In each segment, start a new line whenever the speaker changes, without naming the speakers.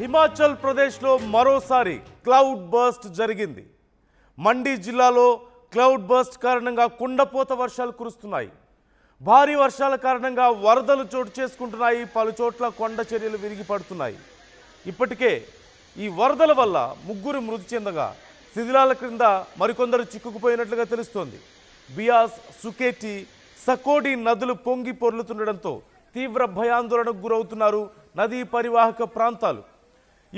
హిమాచల్ ప్రదేశ్లో మరోసారి cloud burst జరిగింది. మండి జిల్లాలో క్లౌడ్ బర్స్ట్ కారణంగా కుండపోత వర్షాలు కురుస్తున్నాయి. భారీ వర్షాల కారణంగా వరదలు చోటు చేసుకుంటున్నాయి. పలు చోట్ల కొండ చర్యలు విరిగి పడుతున్నాయి. ఇప్పటికే ఈ వరదల వల్ల ముగ్గురు మృతి చెందగా శిథిలాల క్రింద మరికొందరు చిక్కుకుపోయినట్లుగా తెలుస్తోంది. బియాస్, సుకేటి, సకోడి నదులు పొంగి పొర్లుతుండడంతో తీవ్ర భయాందోళనకు గురవుతున్నారు నదీ పరివాహక ప్రాంతాలు.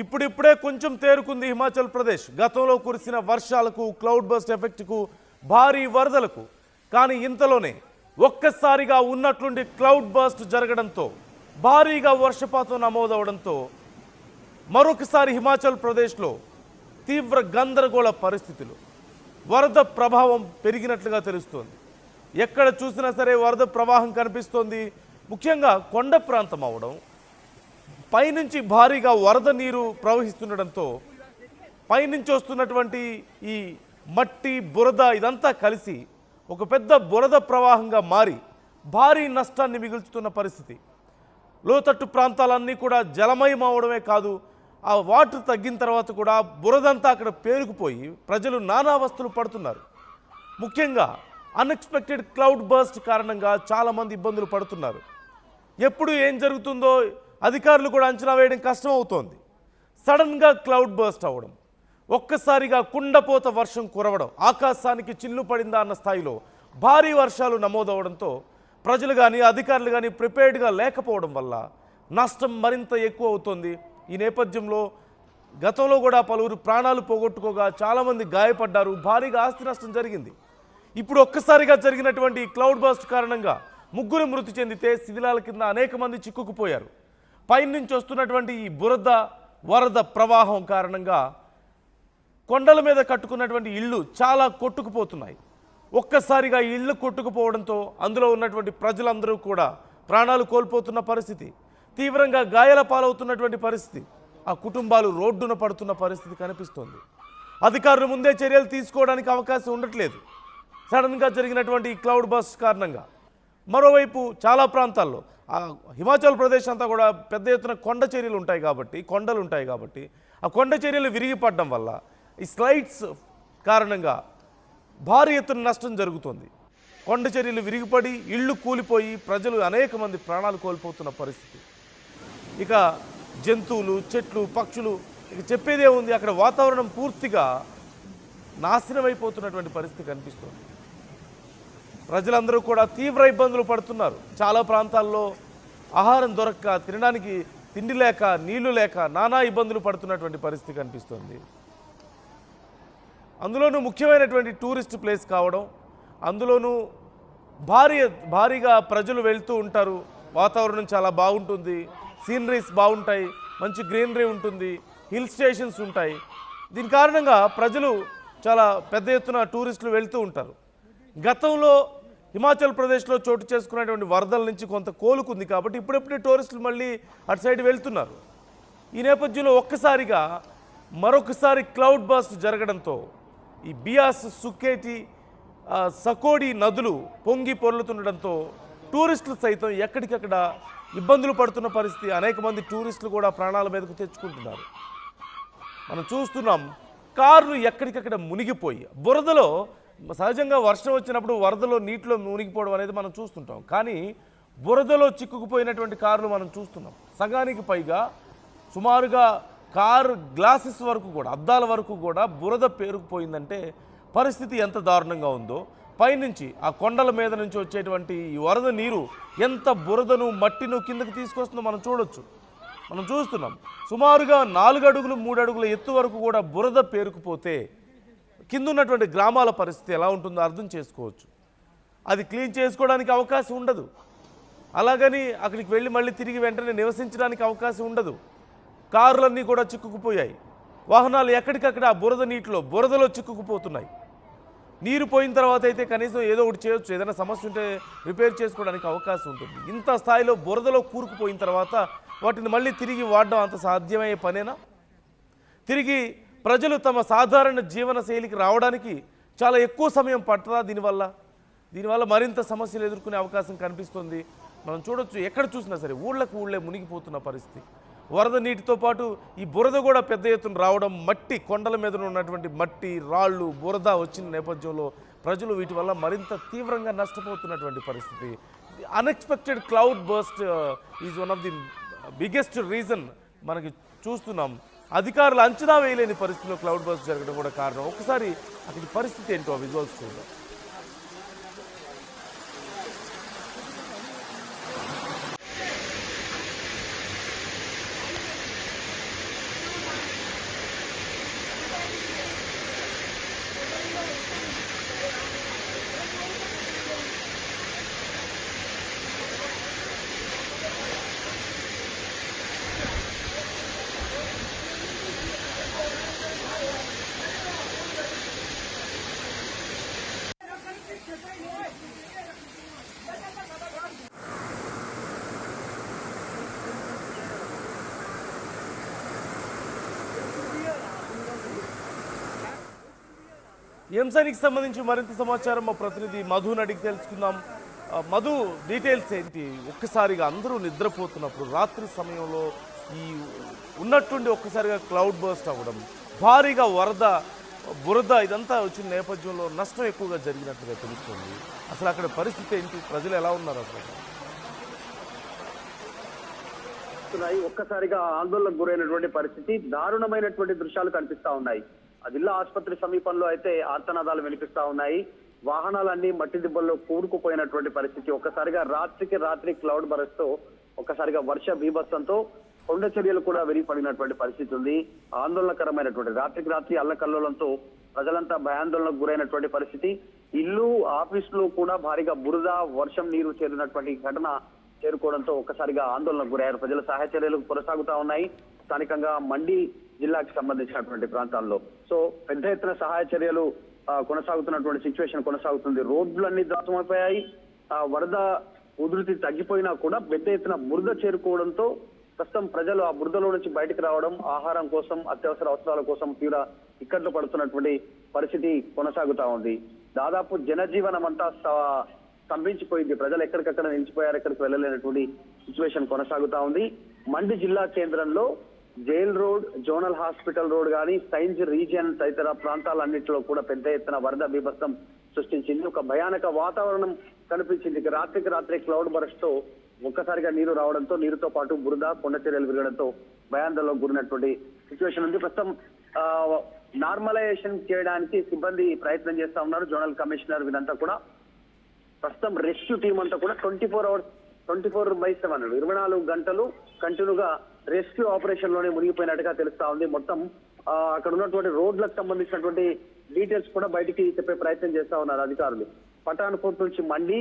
ఇప్పుడిప్పుడే కొంచెం తేరుకుంది హిమాచల్ ప్రదేశ్. గతంలో కురిసిన వర్షాలకు, క్లౌడ్ బర్స్ట్ ఎఫెక్ట్కు, భారీ వరదలకు. కానీ ఇంతలోనే ఒక్కసారిగా ఉన్నట్లుండి క్లౌడ్ బర్స్ట్ జరగడంతో భారీగా వర్షపాతం నమోదవడంతో మరొకసారి హిమాచల్ ప్రదేశ్లో తీవ్ర గందరగోళ పరిస్థితులు, వరద ప్రభావం పెరిగినట్లుగా తెలుస్తోంది. ఎక్కడ చూసినా సరే వరద ప్రవాహం కనిపిస్తోంది. ముఖ్యంగా కొండ ప్రాంతం అవడం, పైనుంచి భారీగా వరద నీరు ప్రవహిస్తుండడంతో పైనుంచి వస్తున్నటువంటి ఈ మట్టి, బురద ఇదంతా కలిసి ఒక పెద్ద బురద ప్రవాహంగా మారి భారీ నష్టాన్ని మిగుల్చుతున్న పరిస్థితి. లోతట్టు ప్రాంతాలన్నీ కూడా జలమయం అవడమే కాదు, ఆ వాటర్ తగ్గిన తర్వాత కూడా బురదంతా అక్కడ పేరుకుపోయి ప్రజలు నానావస్థలు పడుతున్నారు. ముఖ్యంగా అన్ఎక్స్పెక్టెడ్ క్లౌడ్ బర్స్ట్ కారణంగా చాలామంది ఇబ్బందులు పడుతున్నారు. ఎప్పుడు ఏం జరుగుతుందో అధికారులు కూడా అంచనా వేయడం కష్టం అవుతోంది. సడన్గా క్లౌడ్ బర్స్ట్ అవ్వడం, ఒక్కసారిగా కుండపోత వర్షం కురవడం, ఆకాశానికి చిల్లు పడిందా అన్న స్థాయిలో భారీ వర్షాలు నమోదవడంతో ప్రజలు కానీ అధికారులు కానీ ప్రిపేర్డ్గా లేకపోవడం వల్ల నష్టం మరింత ఎక్కువ అవుతోంది. ఈ నేపథ్యంలో గతంలో కూడా పలువురు ప్రాణాలు పోగొట్టుకోగా చాలామంది గాయపడ్డారు. భారీగా ఆస్తి నష్టం జరిగింది. ఇప్పుడు ఒక్కసారిగా జరిగినటువంటి క్లౌడ్ బర్స్ట్ కారణంగా ముగ్గురు మృతి చెందితే శిథిలాల కింద అనేక మంది చిక్కుకుపోయారు. పైనుంచి వస్తున్నటువంటి ఈ బురద, వరద ప్రవాహం కారణంగా కొండల మీద కట్టుకున్నటువంటి ఇళ్ళు చాలా కొట్టుకుపోతున్నాయి. ఒక్కసారిగా ఇళ్ళు కొట్టుకుపోవడంతో అందులో ఉన్నటువంటి ప్రజలందరూ కూడా ప్రాణాలు కోల్పోతున్న పరిస్థితి, తీవ్రంగా గాయాల పాలవుతున్నటువంటి పరిస్థితి, ఆ కుటుంబాలు రోడ్డున పడుతున్న పరిస్థితి కనిపిస్తోంది. అధికారులు ముందే చర్యలు తీసుకోవడానికి అవకాశం ఉండట్లేదు సడన్గా జరిగినటువంటి ఈ క్లౌడ్ బర్స్ట్ కారణంగా. మరోవైపు చాలా ప్రాంతాల్లో హిమాచల్ ప్రదేశ్ అంతా కూడా పెద్ద ఎత్తున కొండ చర్యలు ఉంటాయి కాబట్టి, కొండలు ఉంటాయి కాబట్టి ఆ కొండ చర్యలు విరిగిపడడం వల్ల ఈ స్లైడ్స్ కారణంగా భారీ ఎత్తున నష్టం జరుగుతుంది. కొండ చర్యలు విరిగిపడి ఇళ్ళు కూలిపోయి ప్రజలు అనేక మంది ప్రాణాలు కోల్పోతున్న పరిస్థితి. ఇక జంతువులు, చెట్లు, పక్షులు, ఇక చెప్పేదే ఉంది. అక్కడ వాతావరణం పూర్తిగా నాశనమైపోతున్నటువంటి పరిస్థితి కనిపిస్తుంది. ప్రజలందరూ కూడా తీవ్ర ఇబ్బందులు పడుతున్నారు. చాలా ప్రాంతాల్లో ఆహారం దొరక్క, తినడానికి తిండి లేక, నీళ్లు లేక నానా ఇబ్బందులు పడుతున్నటువంటి పరిస్థితి కనిపిస్తుంది. అందులోనూ ముఖ్యమైనటువంటి టూరిస్ట్ ప్లేస్ కావడం, అందులోనూ భారీగా ప్రజలు వెళ్తూ ఉంటారు. వాతావరణం చాలా బాగుంటుంది, సీనరీస్ బాగుంటాయి, మంచి గ్రీనరీ ఉంటుంది, హిల్ స్టేషన్స్ ఉంటాయి. దీని కారణంగా ప్రజలు చాలా పెద్ద ఎత్తున టూరిస్టులు వెళ్తూ ఉంటారు. గతంలో హిమాచల్ ప్రదేశ్లో చోటు చేసుకున్నటువంటి వరదల నుంచి కొంత కోలుకుంది కాబట్టి ఇప్పుడెప్పుడే టూరిస్టులు మళ్ళీ అటు సైడ్ వెళ్తున్నారు. ఈ నేపథ్యంలో ఒక్కసారిగా మరొకసారి క్లౌడ్ బర్స్ట్ జరగడంతో ఈ బియాస్, సుకేటి, సకోడి నదులు పొంగి పొర్లుతుండడంతో టూరిస్టులు సైతం ఎక్కడికక్కడ ఇబ్బందులు పడుతున్న పరిస్థితి. అనేక మంది టూరిస్టులు కూడా ప్రాణాల మీదకు తెచ్చుకుంటున్నారు. మనం చూస్తున్నాం కార్లు ఎక్కడికక్కడ మునిగిపోయి, బురదలో సహజంగా వర్షం వచ్చినప్పుడు వరదలో నీటిలో మునిగిపోవడం అనేది మనం చూస్తుంటాం. కానీ బురదలో చిక్కుకుపోయినటువంటి కార్లు మనం చూస్తున్నాం. సగానికి పైగా సుమారుగా కారు గ్లాసెస్ వరకు కూడా, అద్దాల వరకు కూడా బురద పేరుకుపోయిందంటే పరిస్థితి ఎంత దారుణంగా ఉందో. పైనుంచి ఆ కొండల మీద నుంచి వచ్చేటువంటి ఈ వరద నీరు ఎంత బురదను, మట్టిను కిందకి తీసుకొస్తుందో మనం చూడొచ్చు. మనం చూస్తున్నాం సుమారుగా 4 అడుగులు 3 అడుగుల ఎత్తు వరకు కూడా బురద పేరుకుపోతే కింద ఉన్నటువంటి గ్రామాల పరిస్థితి ఎలా ఉంటుందో అర్థం చేసుకోవచ్చు. అది క్లీన్ చేసుకోవడానికి అవకాశం ఉండదు. అలాగని అక్కడికి వెళ్ళి మళ్ళీ తిరిగి వెంటనే నివసించడానికి అవకాశం ఉండదు. కార్లన్నీ కూడా చిక్కుకుపోయాయి. వాహనాలు ఎక్కడికక్కడ ఆ బురద నీటిలో, బురదలో చిక్కుకుపోతున్నాయి. నీరు పోయిన తర్వాత అయితే కనీసం ఏదో ఒకటి చేయొచ్చు, ఏదైనా సమస్య ఉంటే రిపేర్ చేసుకోవడానికి అవకాశం ఉంటుంది. ఇంత స్థాయిలో బురదలో కూరుకుపోయిన తర్వాత వాటిని మళ్ళీ తిరిగి వాడడం అంత సాధ్యమయ్యే పనేనా? తిరిగి ప్రజలు తమ సాధారణ జీవన శైలికి రావడానికి చాలా ఎక్కువ సమయం పట్టదా? దీనివల్ల మరింత సమస్యలు ఎదుర్కొనే అవకాశం కనిపిస్తుంది. మనం చూడొచ్చు, ఎక్కడ చూసినా సరే ఊళ్ళకు ఊళ్ళే మునిగిపోతున్న పరిస్థితి. వరద నీటితో పాటు ఈ బురద కూడా పెద్ద ఎత్తున రావడం, మట్టి కొండల మీద ఉన్నటువంటి మట్టి, రాళ్ళు, బురద వచ్చిన నేపథ్యంలో ప్రజలు వీటి వల్ల మరింత తీవ్రంగా నష్టపోతున్నటువంటి పరిస్థితి. Unexpected cloud burst is one of the biggest reason మనకి చూస్తున్నాం. అధికారులు అంచనా వేయలేని పరిస్థితిలో క్లౌడ్ బర్స్ట్ జరగడం కూడా కారణం. ఒకసారి అక్కడి పరిస్థితి ఏంటో ఆ విజువల్స్ చూద్దాం. ఈ అంశానికి సంబంధించి మరింత సమాచారం మా ప్రతినిధి మధుని అడిగి తెలుసుకుందాం. మధు, డీటెయిల్స్ ఏంటి? ఒక్కసారిగా అందరూ నిద్రపోతున్నప్పుడు రాత్రి సమయంలో ఈ ఉన్నట్టుండి ఒక్కసారిగా క్లౌడ్ బర్స్ట్ అవ్వడం, భారీగా వరద, బురద ఇదంతా వచ్చిన నేపథ్యంలో నష్టం ఎక్కువగా జరిగినట్లుగా తెలుస్తుంది. అసలు అక్కడ పరిస్థితి ఏంటి? ప్రజలు ఎలా ఉన్నారు అసలు?
ఒక్కసారిగా ఆందోళనకు గురైనటువంటి పరిస్థితి, దారుణమైనటువంటి దృశ్యాలు కనిపిస్తా ఉన్నాయి. ఆ జిల్లా ఆసుపత్రి సమీపంలో అయితే ఆర్తనాదాలు వినిపిస్తా ఉన్నాయి. వాహనాలన్నీ మట్టి దిబ్బల్లో కూరుకుపోయినటువంటి పరిస్థితి. ఒక్కసారిగా రాత్రికి రాత్రి క్లౌడ్ బరస్తో ఒక్కసారిగా వర్ష బీభత్సంతో కొండ చర్యలు కూడా విరిగిపడినటువంటి పరిస్థితి ఉంది. ఆందోళనకరమైనటువంటి రాత్రికి రాత్రి అల్లకల్లోలంతో ప్రజలంతా భయాందోళనకు గురైనటువంటి పరిస్థితి. ఇల్లు, ఆఫీసులు కూడా భారీగా బురద, వర్షం నీరు చేరినటువంటి ఘటన చేరుకోవడంతో ఒక్కసారిగా ఆందోళనకు గురయ్యారు. ప్రజల సహాయ చర్యలు కొనసాగుతా ఉన్నాయి. స్థానికంగా మండి జిల్లాకు సంబంధించినటువంటి ప్రాంతాల్లో సో పెద్ద ఎత్తున సహాయ చర్యలు కొనసాగుతున్నటువంటి సిచ్యువేషన్ కొనసాగుతుంది. రోడ్లన్నీ ధ్వంసమైపోయాయి. వరద ఉధృతి తగ్గిపోయినా కూడా పెద్ద ఎత్తున బురద చేరుకోవడంతో ప్రస్తుతం ప్రజలు ఆ బురదలో నుంచి బయటకు రావడం, ఆహారం కోసం, అత్యవసర అవసరాల కోసం తీవ్ర ఇక్కట్లు పడుతున్నటువంటి పరిస్థితి కొనసాగుతా ఉంది. దాదాపు జనజీవనం అంతా స్తంభించిపోయింది. ప్రజలు ఎక్కడికక్కడ నిలిచిపోయారు, ఎక్కడికి వెళ్ళలేనటువంటి సిచ్యువేషన్ కొనసాగుతా ఉంది. మండి జిల్లా కేంద్రంలో jail road, zonal hospital road కానీ, సైన్స్ రీజియన్ తదితర ప్రాంతాలన్నింటిలో కూడా పెద్ద ఎత్తున వరద బీభత్సం సృష్టించింది. ఒక భయానక వాతావరణం కనిపించింది. రాత్రికి రాత్రి క్లౌడ్ బరస్ట్ తో ఒక్కసారిగా నీరు రావడంతో, నీరుతో పాటు బురద, కొండ చర్యలు విరగడంతో భయాందోళనకు గురినటువంటి సిచ్యువేషన్ ఉంది. ప్రస్తుతం నార్మలైజేషన్ చేయడానికి సిబ్బంది ప్రయత్నం చేస్తా ఉన్నారు. జోనల్ కమిషనర్ వీరంతా కూడా ప్రస్తుతం రెస్క్యూ టీం అంతా కూడా 24/7 24 గంటలు కంటిన్యూగా రెస్క్యూ ఆపరేషన్ లోనే మునిగిపోయినట్టుగా తెలుస్తా ఉంది. మొత్తం అక్కడ ఉన్నటువంటి రోడ్లకు సంబంధించినటువంటి డీటెయిల్స్ కూడా బయటికి చెప్పే ప్రయత్నం చేస్తా ఉన్నారు అధికారులు. పఠాన్కోట్ నుంచి మండి,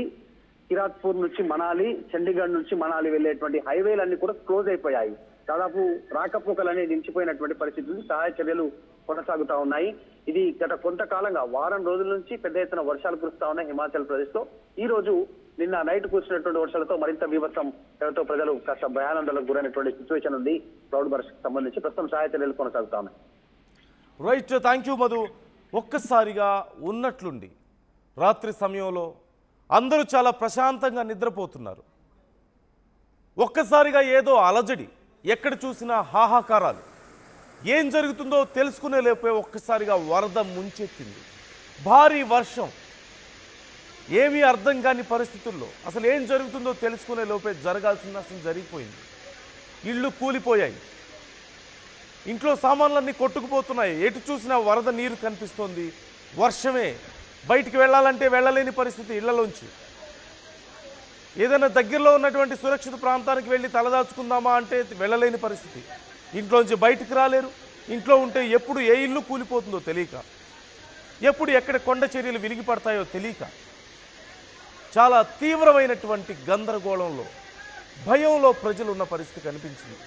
కిరాత్పూర్ నుంచి మనాలి, చండీగఢ్ నుంచి మనాలి వెళ్లేటువంటి హైవేలన్నీ కూడా క్లోజ్ అయిపోయాయి. దాదాపు రాకపోకలన్నీ నిలిచిపోయినటువంటి పరిస్థితి ఉంది. సహాయ చర్యలు కొనసాగుతా ఉన్నాయి. ఇది గత కొంతకాలంగా వారం రోజుల నుంచి పెద్ద ఎత్తున వర్షాలు కురుస్తా ఉన్నాయి హిమాచల్ ప్రదేశ్ లో. ఈ రోజు నిన్న నైట్ కురిసినటువంటి వర్షాలతో మరింత బీభత్సం ఎవరితో ప్రజలు కాస్త భయానందలకు గురైనటువంటి సిచ్యువేషన్ ఉంది. క్లౌడ్ బర్స్ట్ సంబంధించి ప్రస్తుతం సహాయ చర్యలు కొనసాగుతా ఉన్నాయి.
Right, thank you Madhu. ఒక్కసారిగా ఉన్నట్లుండి రాత్రి సమయంలో అందరూ చాలా ప్రశాంతంగా నిద్రపోతున్నారు. ఒక్కసారిగా ఏదో అలజడి, ఎక్కడ చూసినా హాహాకారాలు, ఏం జరుగుతుందో తెలుసుకునే లేపే ఒక్కసారిగా వరద ముంచెత్తింది. భారీ వర్షం, ఏమీ అర్థం కాని పరిస్థితుల్లో అసలు ఏం జరుగుతుందో తెలుసుకునే లోపే జరగాల్సిన నష్టం జరిగిపోయింది. ఇళ్ళు కూలిపోయాయి, ఇంట్లో సామాన్లన్నీ కొట్టుకుపోతున్నాయి. ఎటు చూసినా వరద నీరు కనిపిస్తోంది. వర్షమే, బయటికి వెళ్ళాలంటే వెళ్ళలేని పరిస్థితి. ఇళ్లలోంచి ఏదైనా దగ్గరలో ఉన్నటువంటి సురక్షిత ప్రాంతానికి వెళ్ళి తలదాచుకుందామా అంటే వెళ్ళలేని పరిస్థితి. ఇంట్లోంచి బయటికి రాలేరు. ఇంట్లో ఉంటే ఎప్పుడు ఏ ఇల్లు కూలిపోతుందో తెలియక, ఎప్పుడు ఎక్కడ కొండ చర్యలు విరిగిపడతాయో తెలియక చాలా తీవ్రమైనటువంటి గందరగోళంలో, భయంలో ప్రజలు ఉన్న పరిస్థితి కనిపించింది.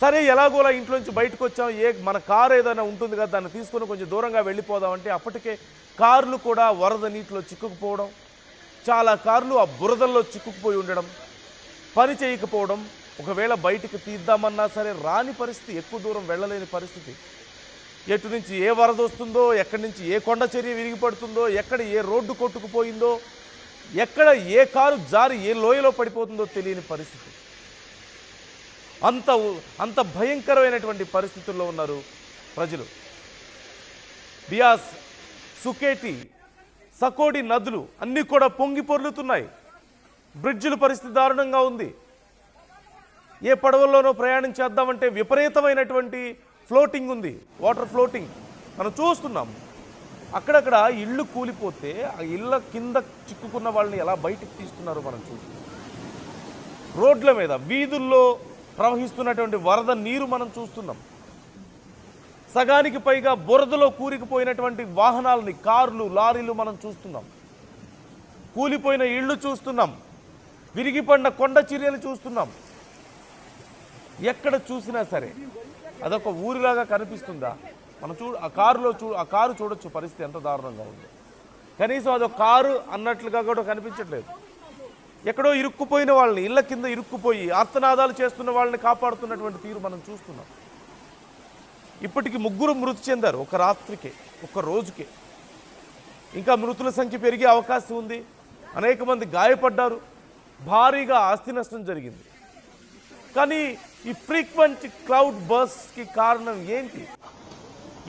సరే, ఎలాగోలా ఇంట్లోంచి బయటకు వచ్చాం, మన కారు ఏదైనా ఉంటుంది కదా, దాన్ని తీసుకొని కొంచెం దూరంగా వెళ్ళిపోదామంటే అప్పటికే కార్లు కూడా వరద నీటిలో చిక్కుకుపోవడం, చాలా కార్లు ఆ బురదల్లో చిక్కుకుపోయి ఉండడం, పని చేయకపోవడం, ఒకవేళ బయటికి తీద్దామన్నా సరే రాని పరిస్థితి, ఎక్కువ దూరం వెళ్ళలేని పరిస్థితి. ఎటు నుంచి ఏ వరద వస్తుందో, ఎక్కడి నుంచి ఏ కొండ చర్య విరిగిపడుతుందో, ఎక్కడ ఏ రోడ్డు కొట్టుకుపోయిందో, ఎక్కడ ఏ కారు జారి ఏ లోయలో పడిపోతుందో తెలియని పరిస్థితి. అంత భయంకరమైనటువంటి పరిస్థితుల్లో ఉన్నారు ప్రజలు. బియాస్, సుకేటి, సకోడి నదులు అన్నీ కూడా పొంగి పొర్లుతున్నాయి. బ్రిడ్జిల పరిస్థితి దారుణంగా ఉంది. ఏ పడవల్లోనో ప్రయాణం చేద్దామంటే విపరీతమైనటువంటి ఫ్లోటింగ్ ఉంది, వాటర్ ఫ్లోటింగ్ మనం చూస్తున్నాం. అక్కడక్కడ ఇళ్ళు కూలిపోతే ఆ ఇళ్ళ కింద చిక్కుకున్న వాళ్ళని ఎలా బయటికి తీస్తున్నారో మనం చూస్తున్నాం. రోడ్ల మీద, వీధుల్లో ప్రవహిస్తున్నటువంటి వరద నీరు మనం చూస్తున్నాం. సగానికి పైగా బురదలో కూరుకుపోయినటువంటి వాహనాలని, కార్లు, లారీలు మనం చూస్తున్నాం. కూలిపోయిన ఇళ్ళు చూస్తున్నాం. విరిగిపడిన కొండ చర్యలు చూస్తున్నాం. ఎక్కడ చూసినా సరే అదొక ఊరిలాగా కనిపిస్తుందా? మనం ఆ కారు చూడొచ్చు పరిస్థితి ఎంత దారుణంగా ఉంది. కనీసం అదొక కారు అన్నట్లుగా కూడా కనిపించట్లేదు. ఎక్కడో ఇరుక్కుపోయిన వాళ్ళని, ఇళ్ళ కింద ఇరుక్కుపోయి ఆర్తనాదాలు చేస్తున్న వాళ్ళని కాపాడుతున్నటువంటి తీరు మనం చూస్తున్నాం. ఇప్పటికి 3 మృతి చెందారు ఒక రాత్రికే, ఒక రోజుకే. ఇంకా మృతుల సంఖ్య పెరిగే అవకాశం ఉంది. అనేక మంది గాయపడ్డారు. భారీగా ఆస్తి నష్టం జరిగింది. కానీ ఈ ఫ్రీక్వెంట్ క్లౌడ్ బర్స్ట్కి కారణం ఏంటి?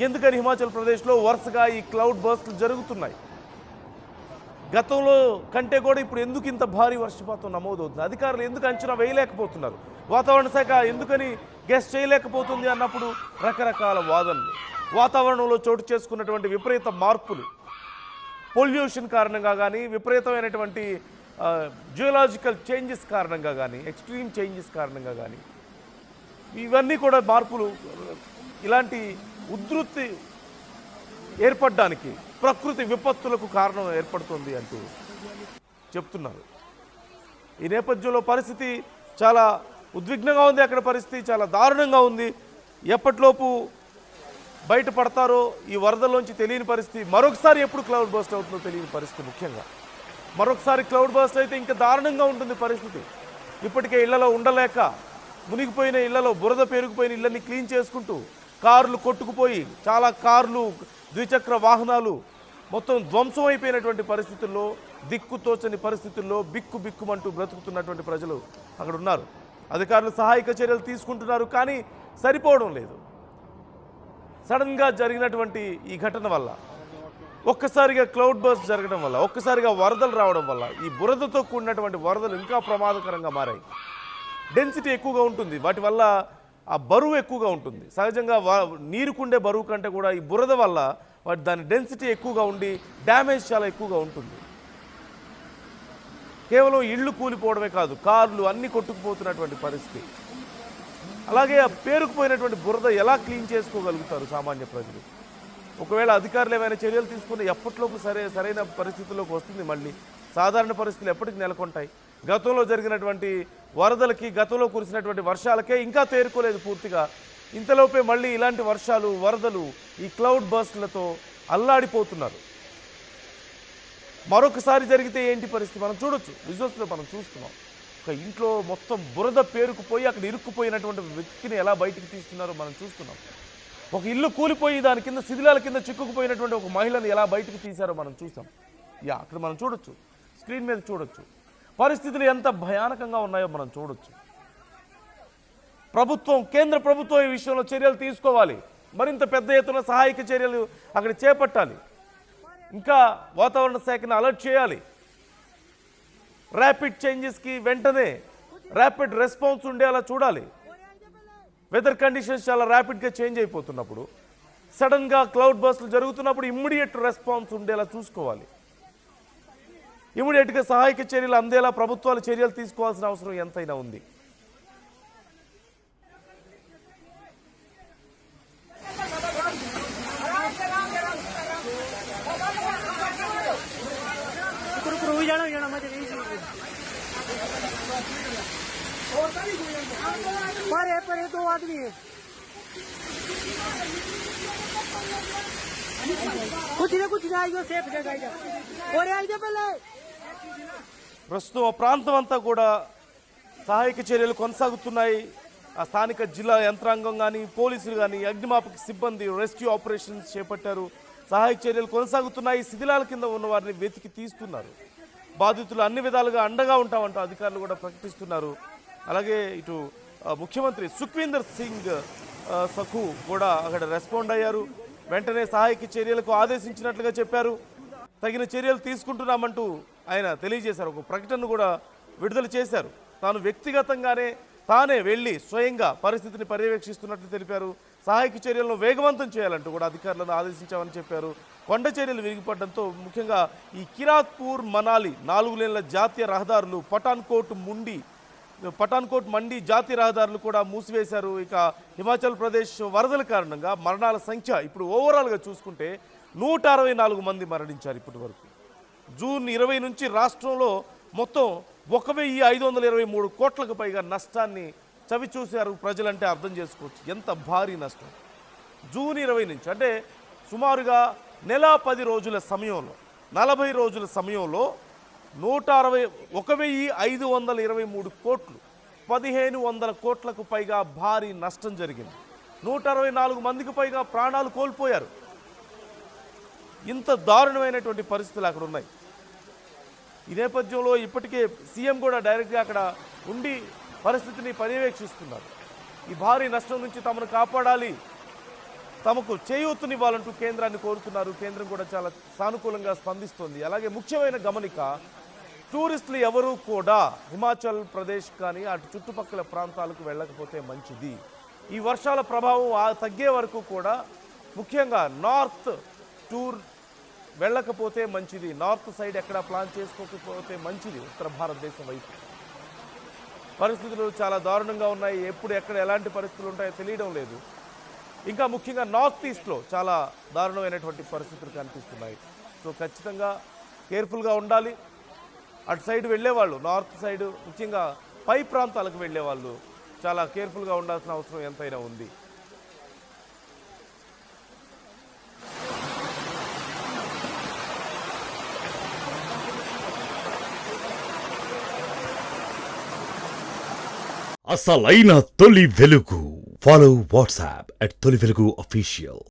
ఎందుకని హిమాచల్ ప్రదేశ్లో వరుసగా ఈ క్లౌడ్ బర్స్ట్లు జరుగుతున్నాయి? గతంలో కంటే కూడా ఇప్పుడు ఎందుకు ఇంత భారీ వర్షపాతం నమోదవుతుంది? అధికారులు ఎందుకు అంచనా వేయలేకపోతున్నారు? వాతావరణ శాఖ ఎందుకని గెస్ చేయలేకపోతుంది అన్నప్పుడు రకరకాల వాదనలు. వాతావరణంలో చోటు చేసుకున్నటువంటి విపరీత మార్పులు, పొల్యూషన్ కారణంగా కానీ, విపరీతమైనటువంటి జియోలాజికల్ చేంజెస్ కారణంగా కానీ, ఎక్స్ట్రీమ్ చేంజెస్ కారణంగా కానీ, ఇవన్నీ కూడా మార్పులు, ఇలాంటి ఉధృతి ఏర్పడడానికి ప్రకృతి విపత్తులకు కారణం ఏర్పడుతుంది అంటూ చెప్తున్నారు. ఈ నేపథ్యంలో పరిస్థితి చాలా ఉద్విగ్నంగా ఉంది. అక్కడ పరిస్థితి చాలా దారుణంగా ఉంది. ఎప్పటిలోపు బయటపడతారో ఈ వరదలోంచి తెలియని పరిస్థితి. మరొకసారి ఎప్పుడు క్లౌడ్ బర్స్ట్ అవుతుందో తెలియని పరిస్థితి. ముఖ్యంగా మరొకసారి క్లౌడ్ బర్స్ట్ అయితే ఇంకా దారుణంగా ఉంటుంది పరిస్థితి. ఇప్పటికే ఇళ్లలో ఉండలేక మునిగిపోయిన ఇళ్లలో, బురద పేరుకుపోయిన ఇళ్ళని క్లీన్ చేసుకుంటూ, కార్లు కొట్టుకుపోయి, చాలా కార్లు, ద్విచక్ర వాహనాలు మొత్తం ధ్వంసం అయిపోయినటువంటి పరిస్థితుల్లో, దిక్కుతోచని పరిస్థితుల్లో బిక్కుమంటూ బ్రతుకుతున్నటువంటి ప్రజలు అక్కడ ఉన్నారు. అధికారులు సహాయక చర్యలు తీసుకుంటున్నారు, కానీ సరిపోవడం లేదు. సడన్గా జరిగినటువంటి ఈ ఘటన వల్ల, ఒక్కసారిగా క్లౌడ్ బర్స్ట్ జరగడం వల్ల, ఒక్కసారిగా వరదలు రావడం వల్ల ఈ బురదతో కూడినటువంటి వరదలు ఇంకా ప్రమాదకరంగా మారాయి. డెన్సిటీ ఎక్కువగా ఉంటుంది, వాటి వల్ల ఆ బరువు ఎక్కువగా ఉంటుంది. సహజంగా నీరుకుండే బరువు కంటే కూడా ఈ బురద వల్ల దాని డెన్సిటీ ఎక్కువగా ఉండి డ్యామేజ్ చాలా ఎక్కువగా ఉంటుంది. కేవలం ఇళ్ళు కూలిపోవడమే కాదు, కార్లు అన్నీ కొట్టుకుపోతున్నటువంటి పరిస్థితి. అలాగే ఆ పేరుకుపోయినటువంటి బురద ఎలా క్లీన్ చేసుకోగలుగుతారు సామాన్య ప్రజలు? ఒకవేళ అధికారులు ఏమైనా చర్యలు తీసుకుని ఎప్పటిలోపు సరైన పరిస్థితుల్లోకి వస్తుంది. మళ్ళీ సాధారణ పరిస్థితులు ఎప్పటికి నెలకొంటాయి? గతంలో జరిగినటువంటి వరదలకి, గతంలో కురిసినటువంటి వర్షాలకే ఇంకా తేరుకోలేదు పూర్తిగా. ఇంతలోపే మళ్ళీ ఇలాంటి వర్షాలు, వరదలు, ఈ క్లౌడ్ బర్స్ట్లతో అల్లాడిపోతున్నారు. మరొకసారి జరిగితే ఏంటి పరిస్థితి మనం చూడొచ్చు. విజువల్స్లో మనం చూస్తున్నాం. ఒక ఇంట్లో మొత్తం బురద పేరుకుపోయి అక్కడ ఇరుక్కుపోయినటువంటి వ్యక్తిని ఎలా బయటికి తీస్తున్నారో మనం చూస్తున్నాం. ఒక ఇల్లు కూలిపోయి దాని కింద శిథిలాల కింద చిక్కుకుపోయినటువంటి ఒక మహిళను ఎలా బయటికి తీశారో మనం చూసాం. అక్కడ మనం చూడొచ్చు, స్క్రీన్ మీద చూడొచ్చు. పరిస్థితులు ఎంత భయానకంగా ఉన్నాయో మనం చూడొచ్చు. కేంద్ర ప్రభుత్వం ఈ విషయంలో చర్యలు తీసుకోవాలి. మరింత పెద్ద ఎత్తున సహాయక చర్యలు అక్కడ చేపట్టాలి. ఇంకా వాతావరణ శాఖను అలర్ట్ చేయాలి. ర్యాపిడ్ చేంజెస్కి వెంటనే ర్యాపిడ్ రెస్పాన్స్ ఉండేలా చూడాలి. వెదర్ కండిషన్స్ చాలా ర్యాపిడ్గా చేంజ్ అయిపోతున్నప్పుడు, సడన్గా క్లౌడ్ బర్స్ట్లు జరుగుతున్నప్పుడు ఇమ్మీడియట్ రెస్పాన్స్ ఉండేలా చూసుకోవాలి. ఇమ్మీడియట్గా సహాయక చర్యలు అందేలా ప్రభుత్వాలు చర్యలు తీసుకోవాల్సిన అవసరం ఎంతైనా ఉంది.
पर दो आदमी है, कुछ नहीं सेफ जगह और पहले
ప్రస్తుతం ఆ ప్రాంతం అంతా కూడా సహాయక చర్యలు కొనసాగుతున్నాయి. ఆ స్థానిక జిల్లా యంత్రాంగం కానీ, పోలీసులు కానీ, అగ్నిమాపక సిబ్బంది రెస్క్యూ ఆపరేషన్స్ చేపట్టారు. సహాయక చర్యలు కొనసాగుతున్నాయి. శిథిలాల కింద ఉన్న వారిని వెతికి తీస్తున్నారు. బాధితులు అన్ని విధాలుగా అండగా ఉంటామంటూ అధికారులు కూడా ప్రకటిస్తున్నారు. అలాగే ఇటు ముఖ్యమంత్రి సుఖ్వీందర్ సింగ్ సఖు కూడా అక్కడ రెస్పాండ్ అయ్యారు. వెంటనే సహాయక చర్యలకు ఆదేశించినట్లుగా చెప్పారు. తగిన చర్యలు తీసుకుంటున్నామంటూ ఆయన తెలియజేశారు. ఒక ప్రకటన కూడా విడుదల చేశారు. తాను వ్యక్తిగతంగానే తానే వెళ్ళి స్వయంగా పరిస్థితిని పర్యవేక్షిస్తున్నట్లు తెలిపారు. సహాయక చర్యలను వేగవంతం చేయాలంటూ కూడా అధికారులను ఆదేశించామని చెప్పారు. కొండ చర్యలు విరిగిపడడంతో ముఖ్యంగా ఈ కిరాత్పూర్ మనాలి 4 లేన్ల జాతీయ రహదారులు, పఠాన్కోట్ మండి జాతీయ రహదారులు కూడా మూసివేశారు. ఇక హిమాచల్ ప్రదేశ్ వరదల కారణంగా మరణాల సంఖ్య ఇప్పుడు ఓవరాల్గా చూసుకుంటే 164 మంది మరణించారు ఇప్పటి వరకు. జూన్ 20 నుంచి రాష్ట్రంలో మొత్తం 1523 కోట్లకు పైగా నష్టాన్ని చవిచూశారు ప్రజలంటే అర్థం చేసుకోవచ్చు ఎంత భారీ నష్టం. జూన్ 20 నుంచి అంటే సుమారుగా నెల 10 రోజుల సమయంలో 40 రోజుల సమయంలో 1523 కోట్లు 1500 కోట్లకు పైగా భారీ నష్టం జరిగింది. 164 మందికి పైగా ప్రాణాలు కోల్పోయారు. ఇంత దారుణమైనటువంటి పరిస్థితులు అక్కడ ఉన్నాయి. ఈ నేపథ్యంలో ఇప్పటికే సీఎం కూడా డైరెక్ట్గా అక్కడ ఉండి పరిస్థితిని పర్యవేక్షిస్తున్నారు. ఈ భారీ నష్టం నుంచి తమను కాపాడాలి, తమకు చేయూతనివ్వాలంటూ కేంద్రాన్ని కోరుతున్నారు. కేంద్రం కూడా చాలా సానుకూలంగా స్పందిస్తోంది. అలాగే ముఖ్యమైన గమనిక, టూరిస్టులు ఎవరూ కూడా హిమాచల్ ప్రదేశ్ కానీ అటు చుట్టుపక్కల ప్రాంతాలకు వెళ్ళకపోతే మంచిది. ఈ వర్షాల ప్రభావం తగ్గే వరకు కూడా ముఖ్యంగా నార్త్ టూర్ వెళ్ళకపోతే మంచిది. నార్త్ సైడ్ ఎక్కడ ప్లాన్ చేసుకోకపోతే మంచిది. ఉత్తర భారతదేశం వైపు పరిస్థితులు చాలా దారుణంగా ఉన్నాయి. ఎప్పుడు ఎక్కడ ఎలాంటి పరిస్థితులు ఉంటాయో తెలియడం లేదు. ఇంకా ముఖ్యంగా నార్త్ ఈస్ట్లో చాలా దారుణమైనటువంటి పరిస్థితులు కనిపిస్తున్నాయి. సో ఖచ్చితంగా కేర్ఫుల్గా ఉండాలి. అటు సైడ్ వెళ్ళేవాళ్ళు, నార్త్ సైడ్ ముఖ్యంగా పై ప్రాంతాలకు వెళ్ళేవాళ్ళు చాలా కేర్ఫుల్గా ఉండాల్సిన అవసరం ఎంతైనా ఉంది.
అసలైన తొలి వెలుగు. ఫాలో వాట్సాప్ @తొలి వెలుగు official.